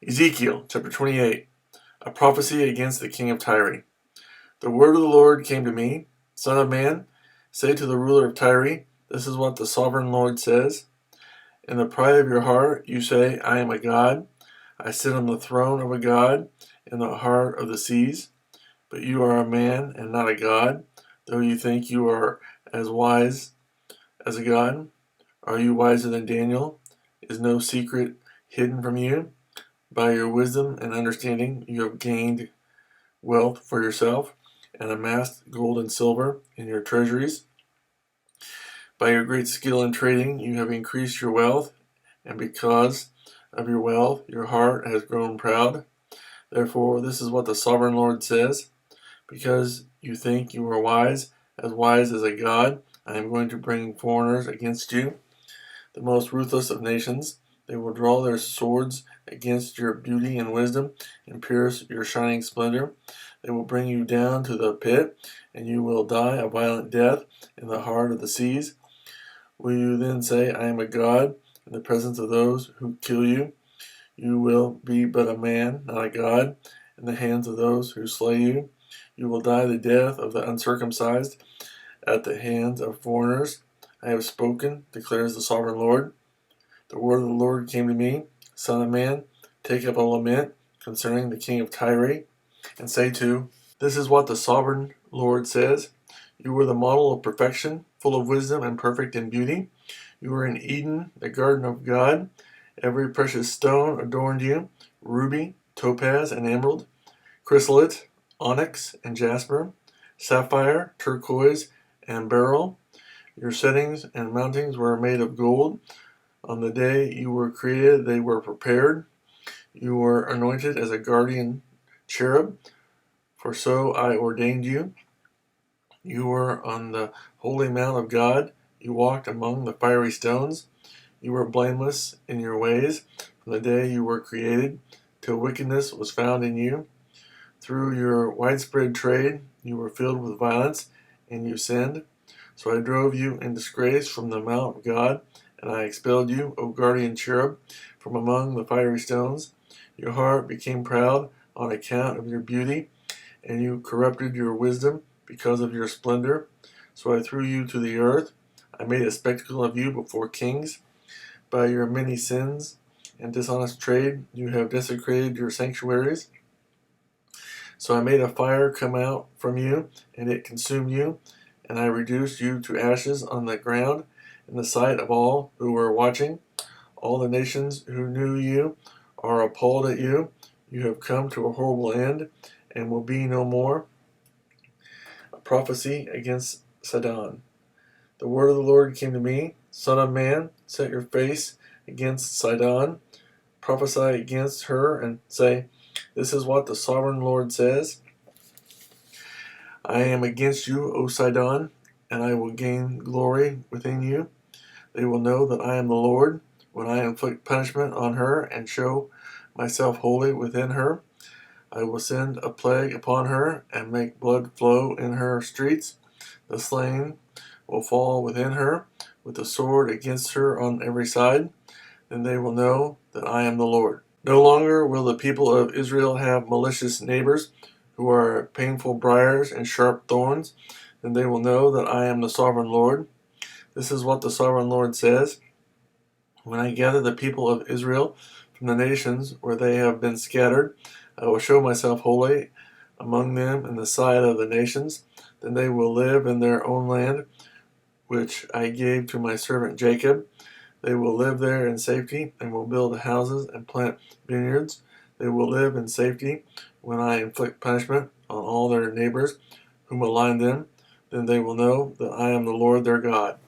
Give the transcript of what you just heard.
Ezekiel chapter 28, a prophecy against the king of Tyre. The word of the Lord came to me, Son of man, say to the ruler of Tyre, this is what the sovereign Lord says. In the pride of your heart you say, I am a god. I sit on the throne of a god in the heart of the seas. But you are a man and not a god, though you think you are as wise as a god. Are you wiser than Daniel? Is no secret hidden from you? By your wisdom and understanding you have gained wealth for yourself and amassed gold and silver in your treasuries. By your great skill in trading you have increased your wealth, and because of your wealth your heart has grown proud. Therefore this is what the sovereign Lord says, because you think you are wise as a god, I am going to bring foreigners against you, the most ruthless of nations. They will draw their swords against your beauty and wisdom and pierce your shining splendor. They will bring you down to the pit, and you will die a violent death in the heart of the seas. Will you then say, I am a god, in the presence of those who kill you? You will be but a man, not a god, in the hands of those who slay you. You will die the death of the uncircumcised at the hands of foreigners. I have spoken, declares the sovereign Lord. The word of the Lord came to me, Son of man, take up a lament concerning the king of Tyre, and say this is what the sovereign Lord says. You were the model of perfection, full of wisdom and perfect in beauty. You were in Eden, the garden of God. Every precious stone adorned you, ruby, topaz, and emerald, chrysolite, onyx, and jasper, sapphire, turquoise, and beryl. Your settings and mountings were made of gold. On the day you were created, they were prepared. You were anointed as a guardian cherub, for so I ordained you. You were on the holy mount of God. You walked among the fiery stones. You were blameless in your ways from the day you were created, till wickedness was found in you. Through your widespread trade, you were filled with violence, and you sinned. So I drove you in disgrace from the mount of God, and I expelled you, O guardian cherub, from among the fiery stones. Your heart became proud on account of your beauty, and you corrupted your wisdom because of your splendor. So I threw you to the earth. I made a spectacle of you before kings. By your many sins and dishonest trade, you have desecrated your sanctuaries. So I made a fire come out from you, and it consumed you, and I reduced you to ashes on the ground in the sight of all who were watching. All the nations who knew you are appalled at you. You have come to a horrible end, and will be no more. A prophecy against Sidon. The word of the Lord came to me, Son of man, set your face against Sidon, prophesy against her, and say, this is what the sovereign Lord says. I am against you, O Sidon, and I will gain glory within you. They will know that I am the Lord, when I inflict punishment on her and show myself holy within her. I will send a plague upon her and make blood flow in her streets. The slain will fall within her, with the sword against her on every side. Then they will know that I am the Lord. No longer will the people of Israel have malicious neighbors who are painful briars and sharp thorns. Then they will know that I am the sovereign Lord. This is what the sovereign Lord says. When I gather the people of Israel from the nations where they have been scattered, I will show myself holy among them in the sight of the nations. Then they will live in their own land, which I gave to my servant Jacob. They will live there in safety, and will build houses and plant vineyards. They will live in safety when I inflict punishment on all their neighbors who malign them. Then they will know that I am the Lord their God.